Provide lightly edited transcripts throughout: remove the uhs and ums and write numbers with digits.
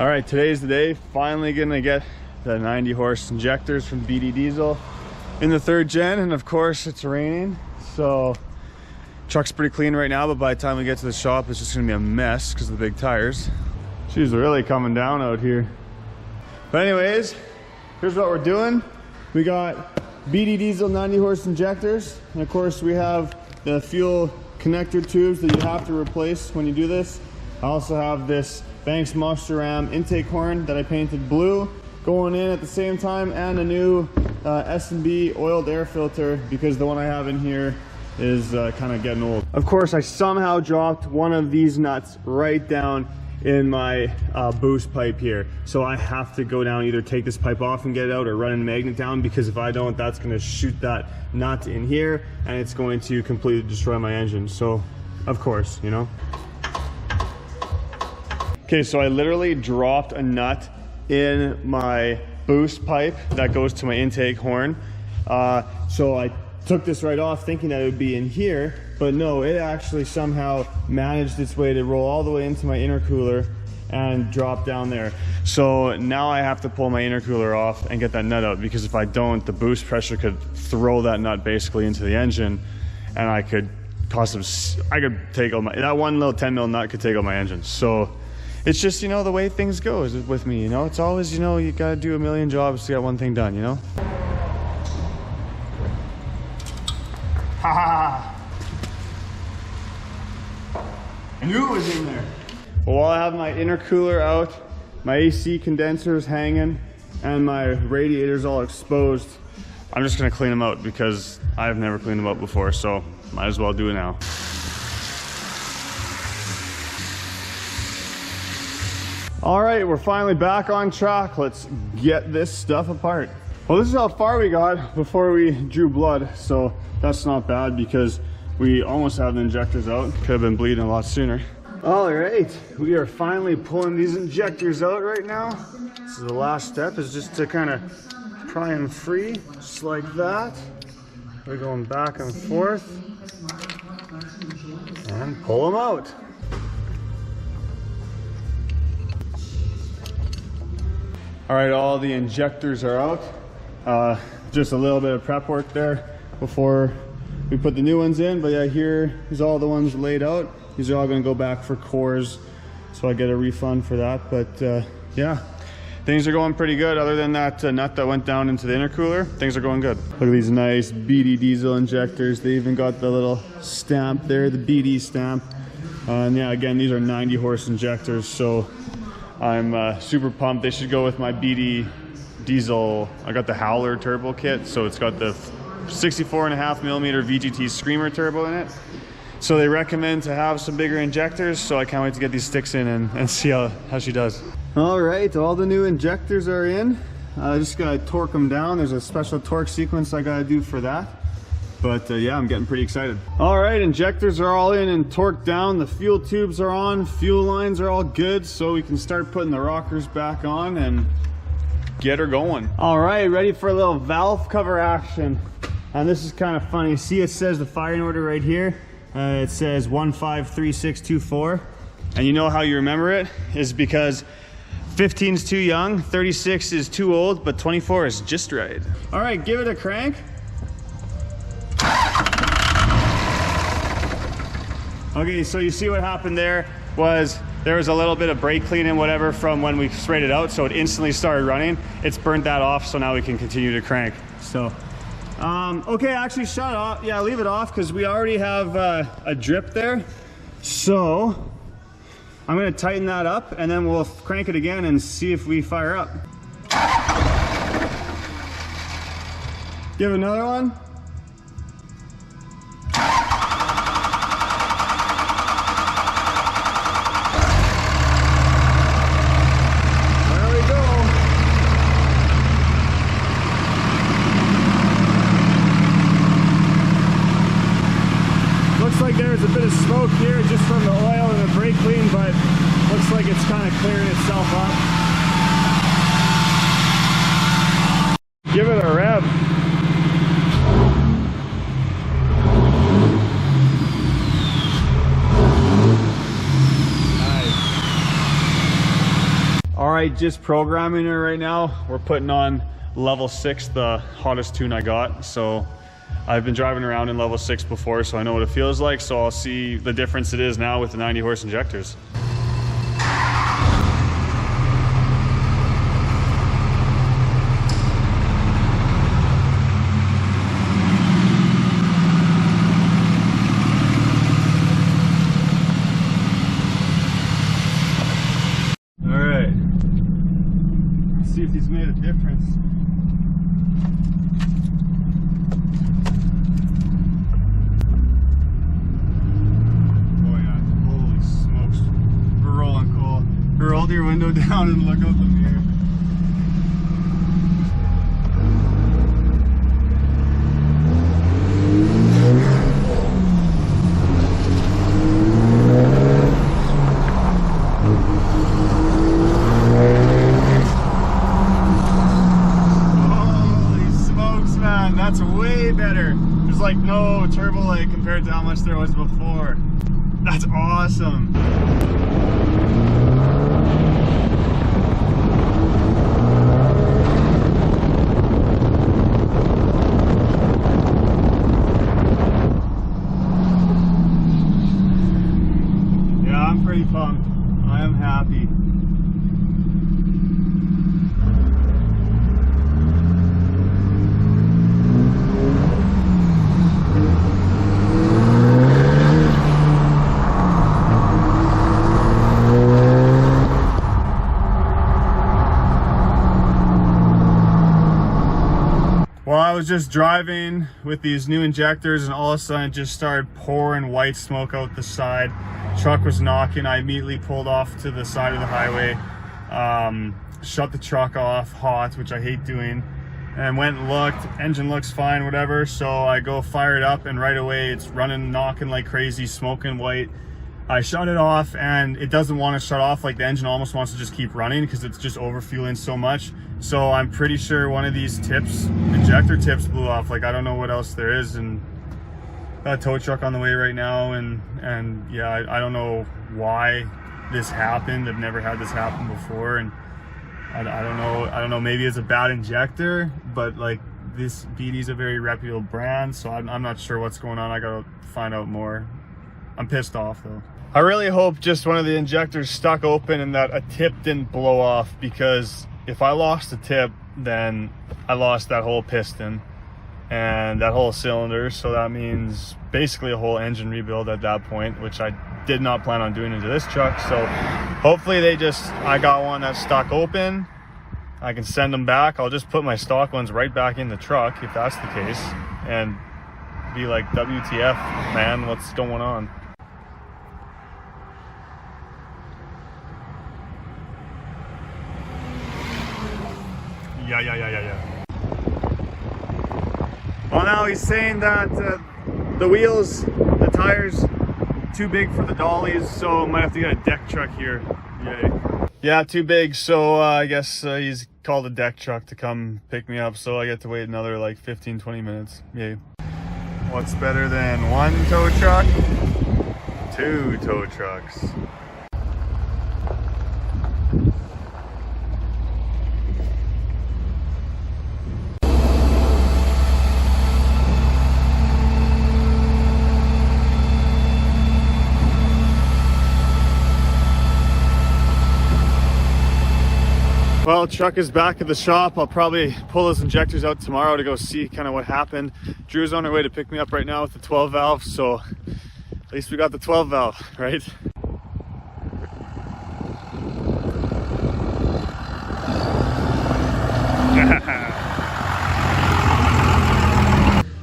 All right, today's the day. Finally gonna get the 90 horse injectors from BD Diesel in the 3rd gen, and of course it's raining, so truck's pretty clean right now, but by the time we get to the shop it's just gonna be a mess because of the big tires. She's really coming down out here. But anyways, here's what we're doing. We got BD Diesel 90 horse injectors, and of course we have the fuel connector tubes that you have to replace when you do this. I also have this Banks Monster Ram intake horn that I painted blue going in at the same time, and a new S&B oiled air filter because the one I have in here is kind of getting old. Of course, I somehow dropped one of these nuts right down in my boost pipe here, so I have to go down, either take this pipe off and get it out or run a magnet down, because if I don't, that's going to shoot that nut in here and it's going to completely destroy my engine. So of course, you know. Okay, so I literally dropped a nut in my boost pipe that goes to my intake horn. So I took this right off thinking that it would be in here, but no, it actually somehow managed its way to roll all the way into my intercooler and drop down there. So now I have to pull my intercooler off and get that nut out, because if I don't, the boost pressure could throw that nut basically into the engine, and I could take all my, that one little 10 mil nut could take out my engine. So it's just, you know, the way things go is with me, you know. It's always, you know, you gotta do a million jobs to get one thing done, you know. Ha ha! I knew it was in there. Well, while I have my intercooler out, my AC condenser's hanging, and my radiator's all exposed, I'm just gonna clean them out because I've never cleaned them out before, so might as well do it now. All right, we're finally back on track. Let's get this stuff apart. Well, this is how far we got before we drew blood, so that's not bad because we almost have the injectors out. Could have been bleeding a lot sooner. All right, we are finally pulling these injectors out right now. This is the last step, is just to kind of pry them free, just like that. We're going back and forth and pull them out. All right, all the injectors are out. Just a little bit of prep work there before we put the new ones in, but yeah, here's all the ones laid out. These are all gonna go back for cores, so I get a refund for that. But yeah, things are going pretty good. Other than that nut that went down into the intercooler, things are going good. Look at these nice BD Diesel injectors. They even got the little stamp there, the BD stamp. And yeah, again, these are 90 horse injectors, so I'm super pumped. They should go with my BD Diesel. I got the Howler turbo kit, so it's got the 64.5 millimeter VGT Screamer turbo in it. So they recommend to have some bigger injectors, so I can't wait to get these sticks in and see how she does. All right, all the new injectors are in. I just gotta torque them down. There's a special torque sequence I gotta do for that. But yeah, I'm getting pretty excited. All right, injectors are all in and torqued down. The fuel tubes are on, fuel lines are all good, so we can start putting the rockers back on and get her going. All right, ready for a little valve cover action. And this is kind of funny. See, it says the firing order right here. It says 153624. And you know how you remember it is because 15 is too young, 36 is too old, but 24 is just right. All right, give it a crank. Okay, so you see what happened there was there was a little bit of brake clean and whatever from when we sprayed it out, so it instantly started running. It's burnt that off, so now we can continue to crank. So, okay, actually shut it off. Yeah, leave it off because we already have a drip there. So, I'm gonna tighten that up and then we'll crank it again and see if we fire up. Give another one. There's a bit of smoke here just from the oil and the brake clean, but looks like it's kind of clearing itself up. Give it a rev. Nice. All right, just programming her right now. We're putting on level 6, the hottest tune I got. So I've been driving around in level 6 before, so I know what it feels like. So I'll see the difference it is now with the 90 horse injectors. See if he's made a difference. Oh yeah, holy smokes. We're rolling cool. Roll your window down and look out the mirror. That's way better. There's like no turbo light compared to how much there was before. That's awesome. Yeah, I'm pretty pumped. I am happy. Well, I was just driving with these new injectors and all of a sudden it just started pouring white smoke out the side. Truck was knocking. I immediately pulled off to the side of the highway, shut the truck off hot, which I hate doing, and went and looked. Engine looks fine, whatever. So I go fire it up and right away it's running, knocking like crazy, smoking white. I shut it off and it doesn't want to shut off. Like the engine almost wants to just keep running because it's just overfueling so much. So I'm pretty sure one of these tips, injector tips, blew off. Like I don't know what else there is, and got a tow truck on the way right now, and yeah, I don't know why this happened. I've never had this happen before, and I don't know. Maybe it's a bad injector, but like this BD's a very reputable brand, so I'm not sure what's going on. I gotta find out more. I'm pissed off though. I really hope just one of the injectors stuck open and that a tip didn't blow off, because if I lost a tip, then I lost that whole piston and that whole cylinder. So that means basically a whole engine rebuild at that point, which I did not plan on doing into this truck. So hopefully I got one that's stuck open. I can send them back. I'll just put my stock ones right back in the truck if that's the case, and be like, WTF, man, what's going on? Yeah. Well, now he's saying that the wheels, the tires, too big for the dollies, so I might have to get a deck truck here. Yay. Yeah, too big, so I guess he's called a deck truck to come pick me up, so I get to wait another like 15-20 minutes. Yay. What's better than one tow truck? 2 tow trucks. Well, truck is back at the shop. I'll probably pull those injectors out tomorrow to go see kind of what happened. Drew's on her way to pick me up right now with the 12 valve, so at least we got the 12 valve, right?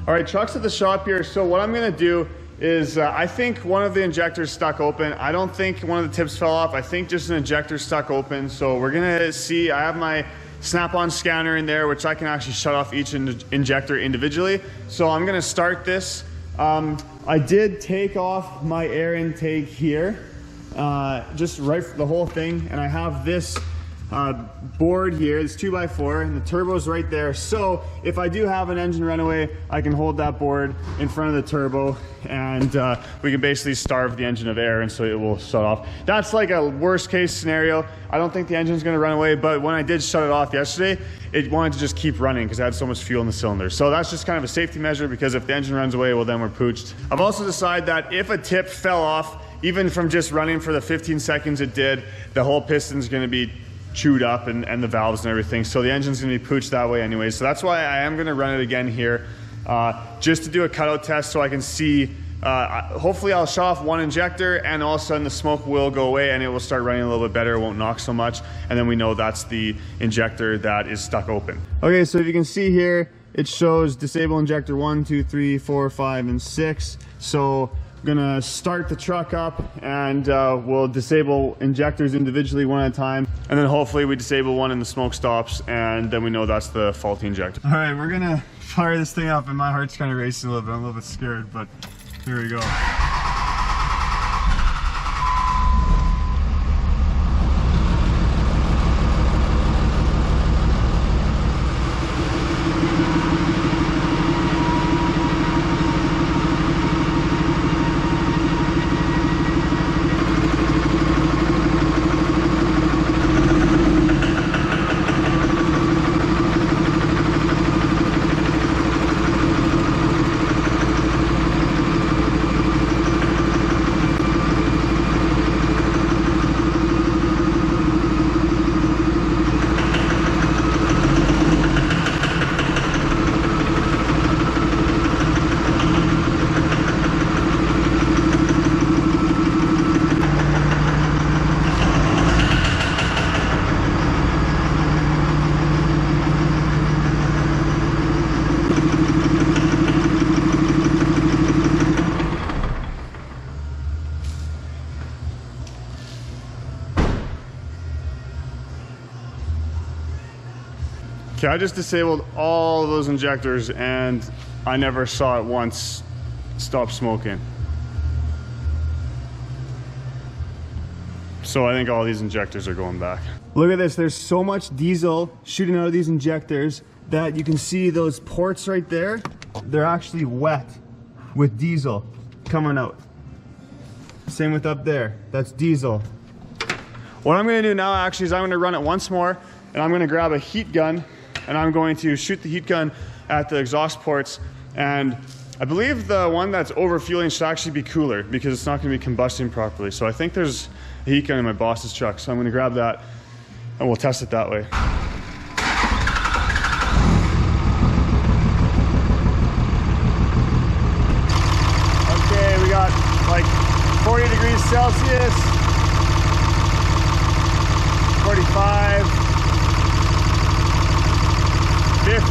All right, truck's at the shop here. So what I'm gonna do is I think one of the injectors stuck open. I don't think one of the tips fell off. I think just an injector stuck open. So we're gonna see. I have my snap-on scanner in there, which I can actually shut off each injector individually. So I'm gonna start this. I did take off my air intake here, just right the whole thing, and I have this board here. It's 2x4 and the turbo's right there. So if I do have an engine runaway, I can hold that board in front of the turbo and we can basically starve the engine of air and so it will shut off. That's like a worst case scenario. I don't think the engine's gonna run away, but when I did shut it off yesterday, it wanted to just keep running because it had so much fuel in the cylinder. So that's just kind of a safety measure because if the engine runs away, well then we're pooched. I've also decided that if a tip fell off, even from just running for the 15 seconds it did, the whole piston's gonna be chewed up and the valves and everything. So the engine's gonna be pooched that way anyway. So that's why I am gonna run it again here just to do a cutout test so I can see, hopefully I'll shut off one injector and all of a sudden the smoke will go away and it will start running a little bit better. It won't knock so much. And then we know that's the injector that is stuck open. Okay, so if you can see here, it shows disable injector 1, 2, 3, 4, 5, and 6. So gonna start the truck up and we'll disable injectors individually one at a time, and then hopefully we disable one and the smoke stops and then we know that's the faulty injector. All right, we're gonna fire this thing up and my heart's kind of racing a little bit. I'm a little bit scared, but here we go. Okay, I just disabled all of those injectors and I never saw it once stop smoking. So I think all these injectors are going back. Look at this, there's so much diesel shooting out of these injectors that you can see those ports right there, they're actually wet with diesel coming out. Same with up there, that's diesel. What I'm gonna do now actually is I'm gonna run it once more and I'm gonna grab a heat gun and I'm going to shoot the heat gun at the exhaust ports, and I believe the one that's overfueling should actually be cooler because it's not going to be combusting properly. So I think there's a heat gun in my boss's truck, so I'm going to grab that and we'll test it that way. Okay, we got like 40 degrees Celsius, 45, 50,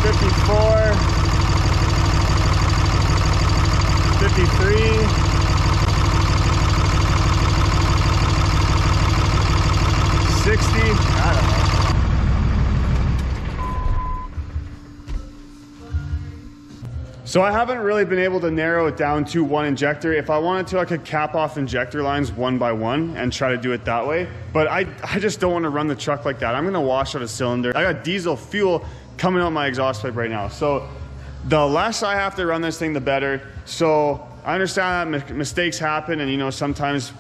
54, 53, 60, I don't know. So I haven't really been able to narrow it down to one injector. If I wanted to, I could cap off injector lines one by one and try to do it that way. But I just don't want to run the truck like that. I'm gonna wash out a cylinder. I got diesel fuel coming out my exhaust pipe right now. So the less I have to run this thing, the better. So I understand that mistakes happen and you know, sometimes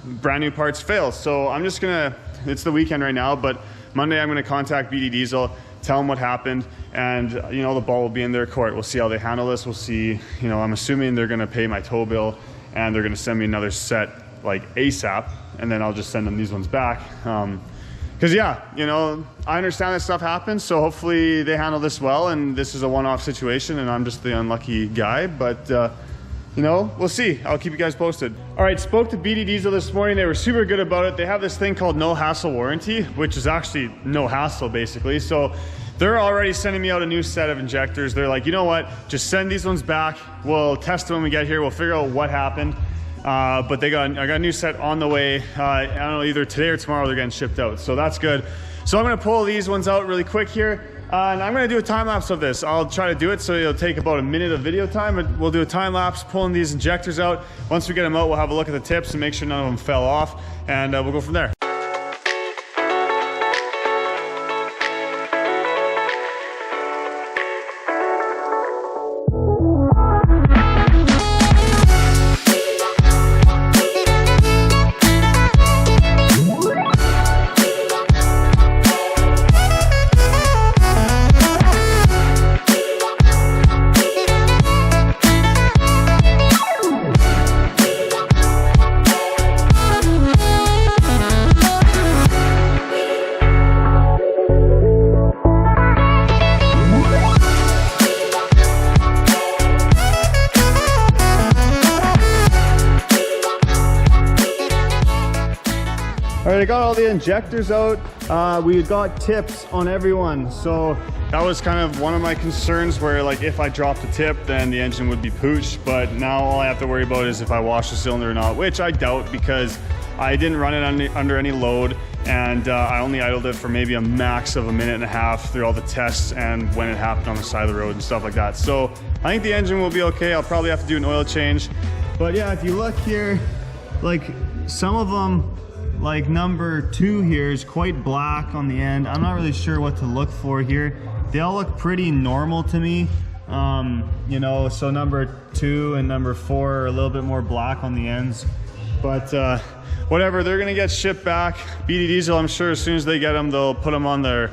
brand new parts fail. So I'm just gonna, it's the weekend right now, but Monday I'm gonna contact BD Diesel, tell them what happened, and you know, the ball will be in their court. We'll see how they handle this. We'll see, you know, I'm assuming they're gonna pay my tow bill and they're gonna send me another set like ASAP, and then I'll just send them these ones back. Cause yeah, you know, I understand that stuff happens, so hopefully they handle this well and this is a one-off situation and I'm just the unlucky guy, but you know, we'll see. I'll keep you guys posted. All right, spoke to BD Diesel this morning. They were super good about it. They have this thing called no hassle warranty, which is actually no hassle basically. So they're already sending me out a new set of injectors. They're like, you know what, just send these ones back. We'll test them when we get here. We'll figure out what happened. But I got a new set on the way. I don't know, either today or tomorrow they're getting shipped out. So that's good. So I'm gonna pull these ones out really quick here. And I'm gonna do a time lapse of this. I'll try to do it so it'll take about a minute of video time, but we'll do a time lapse pulling these injectors out. Once we get them out, we'll have a look at the tips and make sure none of them fell off, and we'll go from there. All right, I got all the injectors out. We got tips on everyone. So that was kind of one of my concerns where like if I dropped a tip, then the engine would be pooched. But now all I have to worry about is if I wash the cylinder or not, which I doubt because I didn't run it under any load. And I only idled it for maybe a max of a minute and a half through all the tests and when it happened on the side of the road and stuff like that. So I think the engine will be okay. I'll probably have to do an oil change. But yeah, if you look here, like some of them, like number 2 here is quite black on the end. I'm not really sure what to look for here. They all look pretty normal to me. You know, so number 2 and number 4 are a little bit more black on the ends. But whatever, they're gonna get shipped back. BD Diesel, I'm sure as soon as they get them, they'll put them on their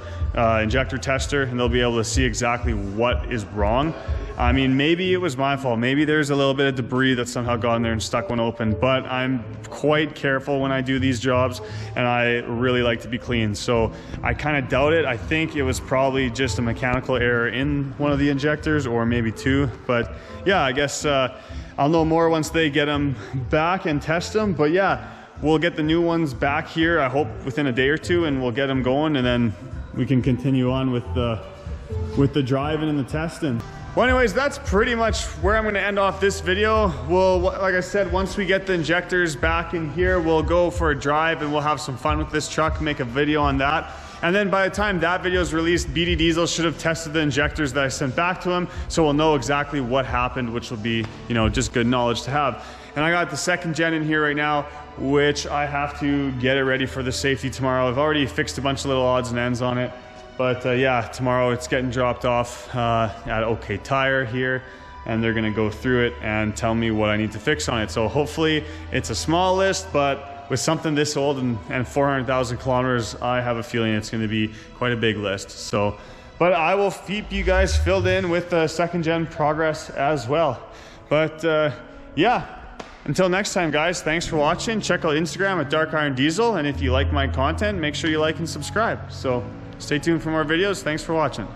injector tester and they'll be able to see exactly what is wrong. I mean, maybe it was my fault. Maybe there's a little bit of debris that somehow got in there and stuck one open, but I'm quite careful when I do these jobs and I really like to be clean. So I kind of doubt it. I think it was probably just a mechanical error in one of the injectors or maybe 2. But yeah, I guess I'll know more once they get them back and test them. But yeah, we'll get the new ones back here, I hope within a day or 2, and we'll get them going and then we can continue on with the driving and the testing. Well, anyways, that's pretty much where I'm going to end off this video. We'll, like I said, once we get the injectors back in here, we'll go for a drive and we'll have some fun with this truck, make a video on that. And then by the time that video is released, BD Diesel should have tested the injectors that I sent back to him, so we'll know exactly what happened, which will be, you know, just good knowledge to have. And I got the 2nd gen in here right now, which I have to get it ready for the safety tomorrow. I've already fixed a bunch of little odds and ends on it. But yeah, tomorrow it's getting dropped off at OK Tire here, and they're gonna go through it and tell me what I need to fix on it. So hopefully it's a small list, but with something this old and 400,000 kilometers, I have a feeling it's gonna be quite a big list. So, but I will keep you guys filled in with the 2nd gen progress as well. But yeah, until next time, guys, thanks for watching. Check out Instagram at Dark Iron Diesel, and if you like my content, make sure you like and subscribe. So stay tuned for more videos. Thanks for watching.